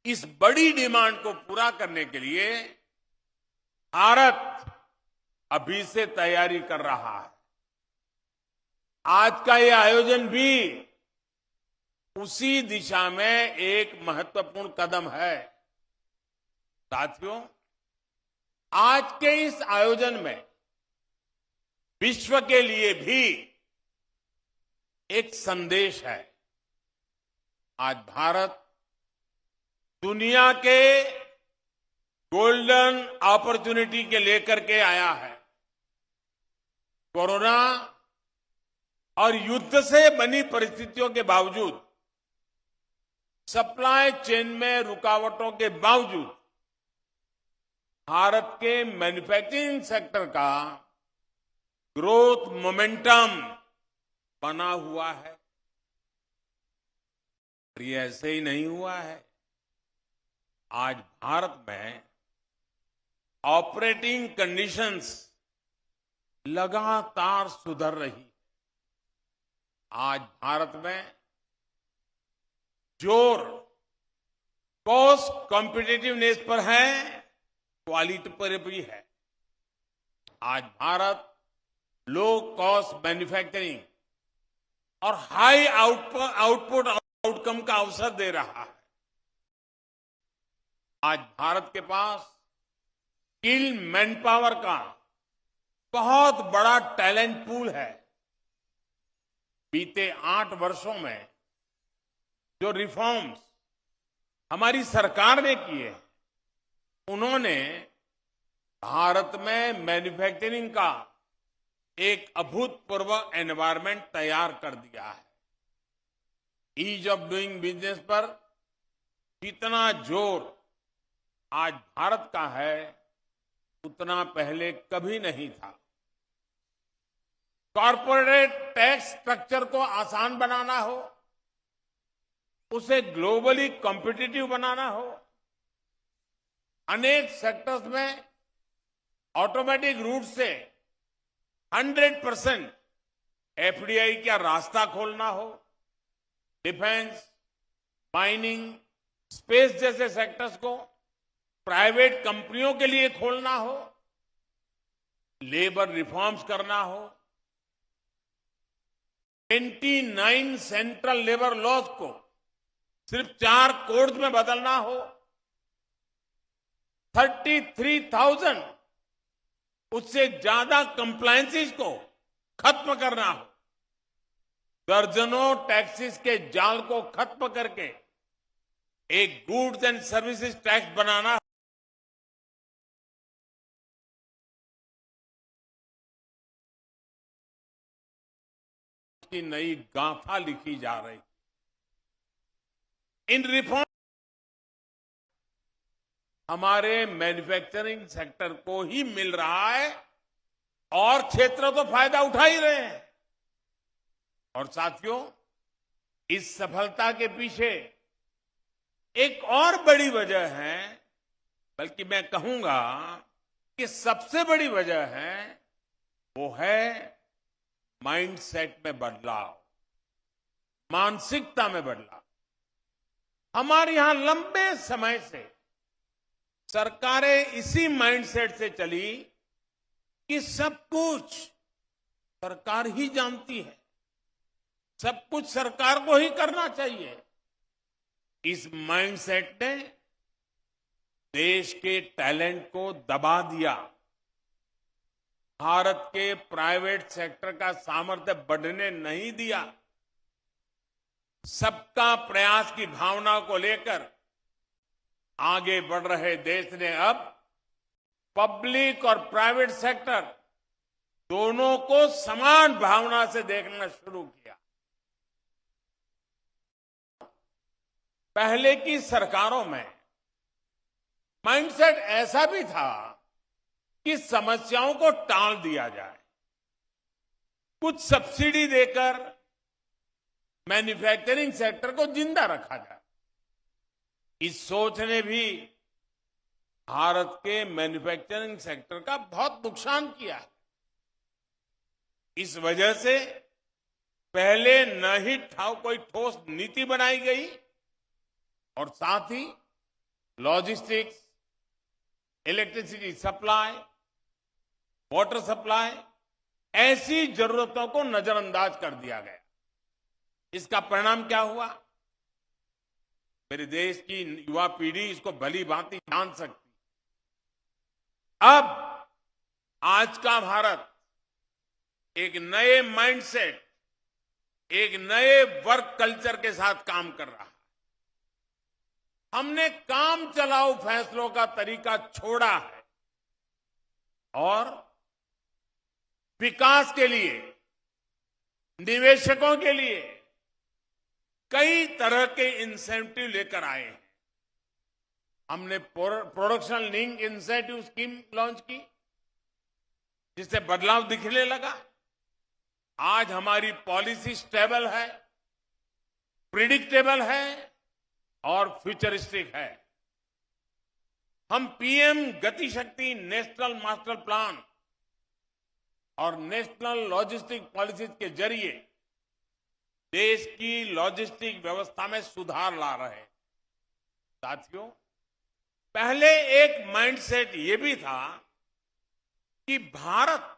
इस बड़ी डिमांड को पूरा करने के लिए भारत अभी से तैयारी कर रहा है। आज का ये आयोजन भी उसी दिशा में एक महत्वपूर्ण कदम है। साथियों, आज के इस आयोजन में विश्व के लिए भी एक संदेश है। आज भारत दुनिया के गोल्डन अपॉर्चुनिटी के लेकर के आया है। कोरोना और युद्ध से बनी परिस्थितियों के बावजूद, सप्लाई चेन में रुकावटों के बावजूद भारत के मैन्युफैक्चरिंग सेक्टर का ग्रोथ मोमेंटम बना हुआ है। और ये ऐसे ही नहीं हुआ है। आज भारत में ऑपरेटिंग कंडीशंस लगातार सुधर रही है। आज भारत में जोर कॉस्ट कॉम्पिटिटिवनेस पर है, क्वालिटी पर भी है। आज भारत लो कॉस्ट मैन्युफैक्चरिंग और हाई आउटपुट आउटकम का अवसर दे रहा है। आज भारत के पास स्किल मैन पावर का बहुत बड़ा टैलेंट पूल है। बीते 8 वर्षों में जो रिफॉर्म्स हमारी सरकार ने किए, उन्होंने भारत में मैन्युफैक्चरिंग का एक अभूतपूर्व एनवायरनमेंट तैयार कर दिया है। ईज ऑफ डूइंग बिजनेस पर जितना जोर आज भारत का है, उतना पहले कभी नहीं था। कॉर्पोरेट टैक्स स्ट्रक्चर को आसान बनाना हो, उसे ग्लोबली कॉम्पिटिटिव बनाना हो, अनेक सेक्टर्स में ऑटोमेटिक रूट से 100% एफडीआई का रास्ता खोलना हो, डिफेंस, माइनिंग, स्पेस जैसे सेक्टर्स को प्राइवेट कंपनियों के लिए खोलना हो, लेबर रिफॉर्म्स करना हो, 29 सेंट्रल लेबर लॉज को सिर्फ 4 कोड्स में बदलना हो, 33,000 उससे ज्यादा कंप्लायंसेस को खत्म करना हो, दर्जनों टैक्सेस के जाल को खत्म करके एक गुड्स एंड सर्विसेज टैक्स बनाना की नई गाथा लिखी जा रही। इन रिफॉर्म हमारे मैन्युफैक्चरिंग सेक्टर को ही मिल रहा है और क्षेत्र तो फायदा उठा ही रहे हैं। और साथियों, इस सफलता के पीछे एक और बड़ी वजह है, बल्कि मैं कहूंगा कि सबसे बड़ी वजह है, वो है माइंडसेट में बदलाव, मानसिकता में बदलाव। हमारे यहां लंबे समय से सरकारें इसी माइंडसेट से चली कि सब कुछ सरकार ही जानती है, सब कुछ सरकार को ही करना चाहिए। इस माइंडसेट ने देश के टैलेंट को दबा दिया, भारत के प्राइवेट सेक्टर का सामर्थ्य बढ़ने नहीं दिया। सबका प्रयास की भावना को लेकर आगे बढ़ रहे देश ने अब पब्लिक और प्राइवेट सेक्टर दोनों को समान भावना से देखना शुरू किया। पहले की सरकारों में माइंडसेट ऐसा भी था कि समस्याओं को टाल दिया जाए, कुछ सब्सिडी देकर मैन्युफैक्चरिंग सेक्टर को जिंदा रखा जाए। इस सोच ने भी भारत के मैन्युफैक्चरिंग सेक्टर का बहुत नुकसान किया है। इस वजह से पहले न ही कोई ठोस नीति बनाई गई और साथ ही logistics, electricity supply, water supply, ऐसी जरूरतों को नजरअंदाज कर दिया गया। इसका परिणाम क्या हुआ? मेरे देश की युवा पीढ़ी इसको भली भांति जान सकती। अब आज का भारत एक नए माइंडसेट, एक नए वर्क कल्चर के साथ काम कर रहा है। हमने काम चलाओ फैसलों का तरीका छोड़ा है और विकास के लिए, निवेशकों के लिए कई तरह के इंसेंटिव लेकर आए हैं। हमने production link incentive scheme launch की, जिससे बदलाव दिखने लगा। आज हमारी पॉलिसी स्टेबल है, प्रिडिक्टेबल है और फ्यूचरिस्टिक है। हम पीएम गति शक्ति नेशनल मास्टर प्लान और नेशनल लॉजिस्टिक पॉलिसी के जरिए देश की लॉजिस्टिक व्यवस्था में सुधार ला रहे हैं। साथियों, पहले एक माइंडसेट ये भी था कि भारत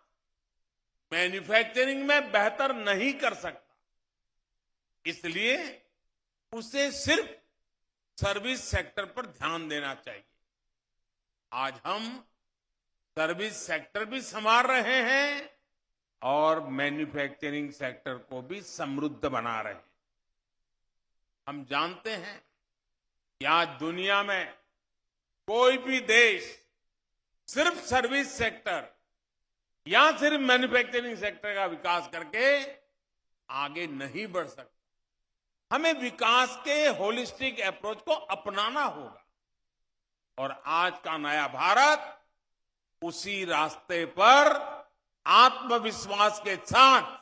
मैन्युफैक्चरिंग में बेहतर नहीं कर सकता, इसलिए उसे सिर्फ सर्विस सेक्टर पर ध्यान देना चाहिए। आज हम सर्विस सेक्टर भी संभाल रहे हैं और मैन्युफैक्चरिंग सेक्टर को भी समृद्ध बना रहे हैं। हम जानते हैं कि आज दुनिया में कोई भी देश सिर्फ सर्विस सेक्टर या सिर्फ मैन्युफैक्चरिंग सेक्टर का विकास करके आगे नहीं बढ़ सकता। हमें विकास के होलिस्टिक अप्रोच को अपनाना होगा और आज का नया भारत उसी रास्ते पर आत्मविश्वास के साथ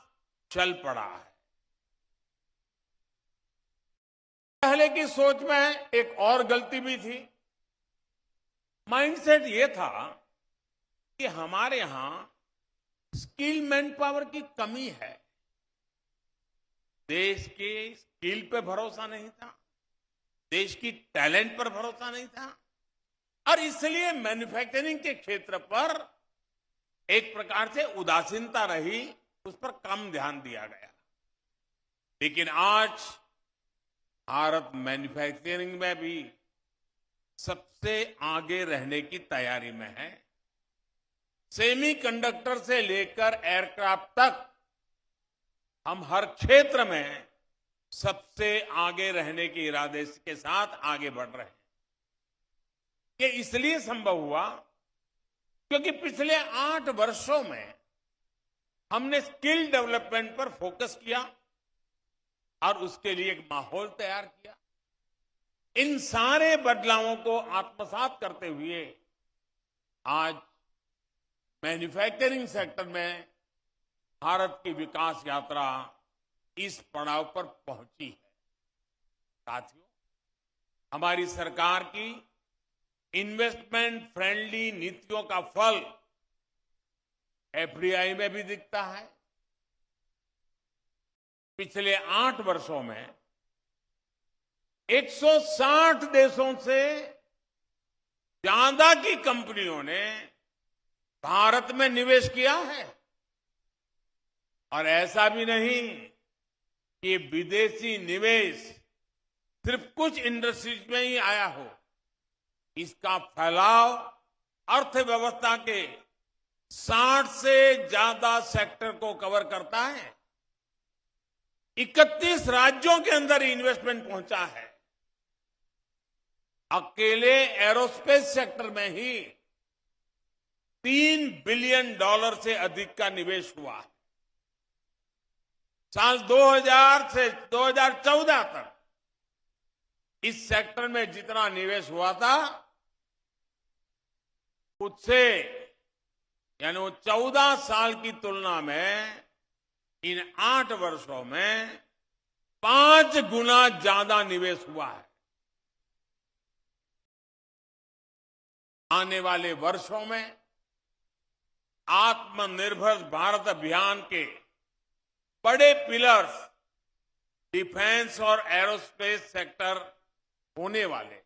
चल पड़ा है। पहले की सोच में एक और गलती भी थी। माइंडसेट ये था कि हमारे यहां स्किल मैन पावर की कमी है, देश के स्किल पे भरोसा नहीं था, देश की टैलेंट पर भरोसा नहीं था और इसलिए मैन्युफैक्चरिंग के क्षेत्र पर एक प्रकार से उदासीनता रही, उस पर कम ध्यान दिया गया। लेकिन आज भारत मैन्युफैक्चरिंग में भी सबसे आगे रहने की तैयारी में है। सेमीकंडक्टर से लेकर एयरक्राफ्ट तक हम हर क्षेत्र में सबसे आगे रहने के इरादे के साथ आगे बढ़ रहे हैं। ये इसलिए संभव हुआ क्योंकि पिछले 8 वर्षों में हमने स्किल डेवलपमेंट पर फोकस किया और उसके लिए एक माहौल तैयार किया। इन सारे बदलावों को आत्मसात करते हुए आज मैन्युफैक्चरिंग सेक्टर में भारत की विकास यात्रा इस पड़ाव पर पहुंची है। साथियों, हमारी सरकार की इन्वेस्टमेंट फ्रेंडली नीतियों का फल एफडीआई में भी दिखता है। पिछले 8 वर्षों में 160 देशों से ज्यादा की कंपनियों ने भारत में निवेश किया है और ऐसा भी नहीं कि विदेशी निवेश सिर्फ कुछ इंडस्ट्रीज में ही आया हो। इसका फैलाव अर्थव्यवस्था के 60 से ज्यादा सेक्टर को कवर करता है। 31 राज्यों के अंदर इन्वेस्टमेंट पहुंचा है। अकेले एरोस्पेस सेक्टर में ही $3 बिलियन से अधिक का निवेश हुआ है। साल 2000 से 2014 तक इस सेक्टर में जितना निवेश हुआ था उससे यानी वो 14 साल की तुलना में इन 8 वर्षों में 5 गुना ज्यादा निवेश हुआ है। आने वाले वर्षों में आत्मनिर्भर भारत अभियान के बड़े पिलर्स डिफेंस और एरोस्पेस सेक्टर होने वाले।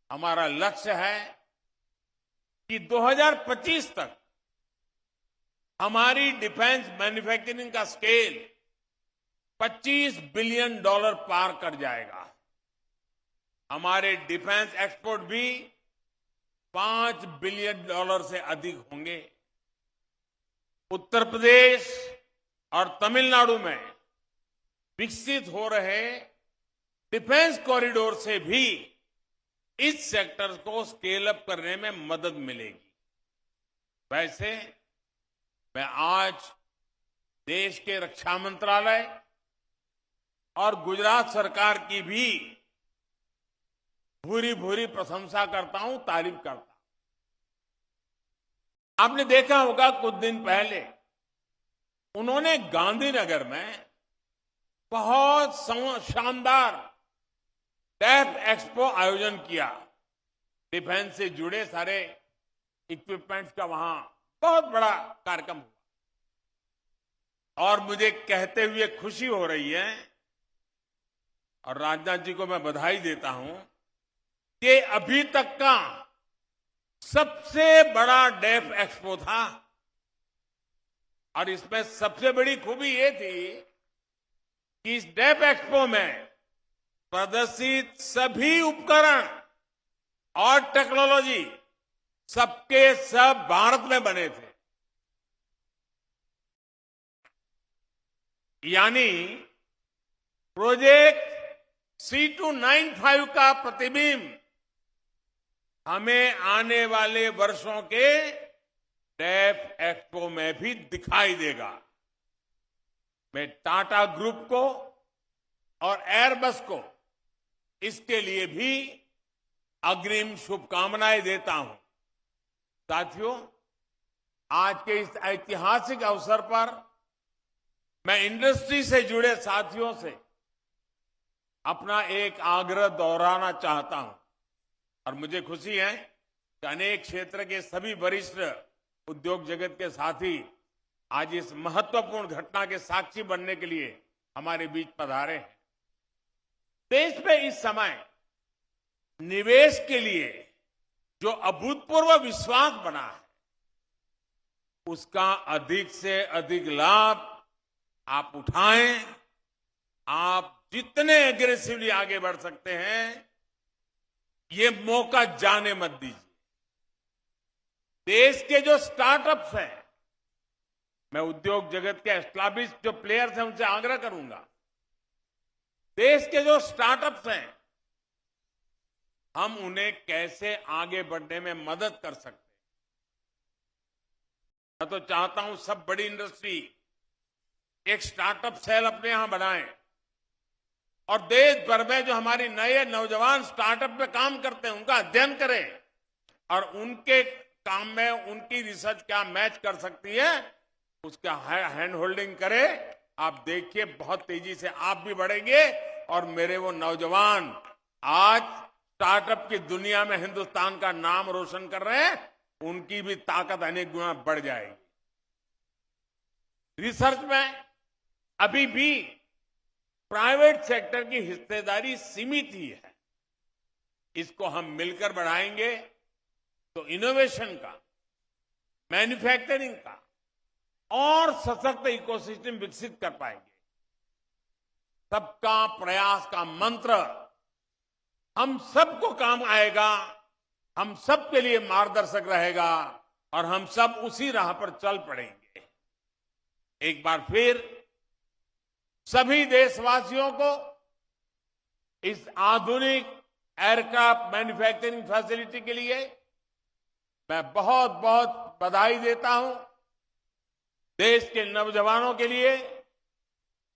हमारा लक्ष्य है कि 2025 तक हमारी डिफेंस मैन्युफैक्चरिंग का स्केल $25 बिलियन पार कर जाएगा। हमारे डिफेंस एक्सपोर्ट भी $5 बिलियन से अधिक होंगे। उत्तर प्रदेश और तमिलनाडु में विकसित हो रहे डिफेंस कॉरिडोर से भी इस सेक्टर को स्केल अप करने में मदद मिलेगी। वैसे मैं आज देश के रक्षा मंत्रालय और गुजरात सरकार की भी भूरी भूरी प्रशंसा करता हूं, तारीफ करता हूं। आपने देखा होगा कुछ दिन पहले उन्होंने गांधीनगर में बहुत शानदार डेफ एक्सपो आयोजन किया। डिफेंस से जुड़े सारे इक्विपमेंट्स का वहां बहुत बड़ा कार्यक्रम हुआ और मुझे कहते हुए खुशी हो रही है और राजनाथ जी को मैं बधाई देता हूं कि अभी तक का सबसे बड़ा डेफ एक्सपो था। और इसमें सबसे बड़ी खूबी ये थी कि इस डेफ एक्सपो में प्रदर्शित सभी उपकरण और टेक्नोलॉजी सबके सब भारत में बने थे। यानी प्रोजेक्ट C295 का प्रतिबिंब हमें आने वाले वर्षों के डेफ एक्सपो में भी दिखाई देगा। मैं टाटा ग्रुप को और एयरबस को इसके लिए भी अग्रिम शुभकामनाएं देता हूं। साथियों, आज के इस ऐतिहासिक अवसर पर मैं इंडस्ट्री से जुड़े साथियों से अपना एक आग्रह दोहराना चाहता हूं और मुझे खुशी है कि अनेक क्षेत्र के सभी वरिष्ठ उद्योग जगत के साथी आज इस महत्वपूर्ण घटना के साक्षी बनने के लिए हमारे बीच पधारे हैं। देश में इस समय निवेश के लिए जो अभूतपूर्व विश्वास बना है उसका अधिक से अधिक लाभ आप उठाएं। आप जितने एग्रेसिवली आगे बढ़ सकते हैं ये मौका जाने मत दीजिए। देश के जो स्टार्टअप्स हैं, मैं उद्योग जगत के एस्टैब्लिश जो प्लेयर्स हैं उनसे आग्रह करूंगा, देश के जो स्टार्टअप्स हैं हम उन्हें कैसे आगे बढ़ने में मदद कर सकते हैं। मैं तो चाहता हूं सब बड़ी इंडस्ट्री एक स्टार्टअप सेल अपने यहां बनाएं और देश भर में जो हमारी नए नौजवान स्टार्टअप में काम करते हैं उनका अध्ययन करें और उनके काम में उनकी रिसर्च क्या मैच कर सकती है उसका हैंड होल्डिंग करें। आप देखिए बहुत तेजी से आप भी बढ़ेंगे और मेरे वो नौजवान आज स्टार्टअप की दुनिया में हिंदुस्तान का नाम रोशन कर रहे हैं, उनकी भी ताकत अनेक गुना बढ़ जाएगी। रिसर्च में अभी भी प्राइवेट सेक्टर की हिस्सेदारी सीमित ही है। इसको हम मिलकर बढ़ाएंगे तो इनोवेशन का, मैन्युफैक्चरिंग का और सशक्त इकोसिस्टम विकसित कर पाएंगे। सबका प्रयास का मंत्र हम सबको काम आएगा, हम सबके लिए मार्गदर्शक रहेगा और हम सब उसी राह पर चल पड़ेंगे। एक बार फिर सभी देशवासियों को इस आधुनिक एयरक्राफ्ट मैन्युफैक्चरिंग फैसिलिटी के लिए मैं बहुत बहुत बधाई देता हूं। देश के नौजवानों के लिए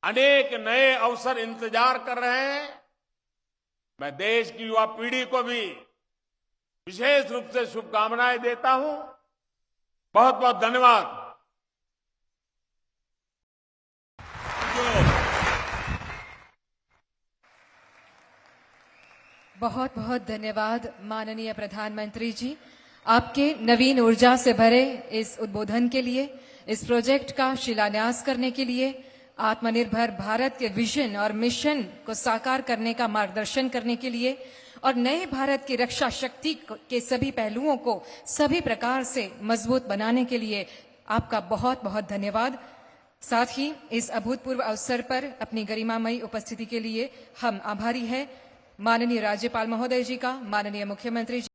अनेक नए अवसर इंतजार कर रहे हैं। मैं देश की युवा पीढ़ी को भी विशेष रूप से शुभकामनाएं देता हूं। बहुत बहुत धन्यवाद। बहुत बहुत धन्यवाद माननीय प्रधानमंत्री जी, आपके नवीन ऊर्जा से भरे इस उद्बोधन के लिए, इस प्रोजेक्ट का शिलान्यास करने के लिए, आत्मनिर्भर भारत के विजन और मिशन को साकार करने का मार्गदर्शन करने के लिए और नए भारत की रक्षा शक्ति के सभी पहलुओं को सभी प्रकार से मजबूत बनाने के लिए आपका बहुत बहुत धन्यवाद। साथ ही इस अभूतपूर्व अवसर पर अपनी गरिमामयी उपस्थिति के लिए हम आभारी हैं। माननीय राज्यपाल महोदय जी का, माननीय मुख्यमंत्री जी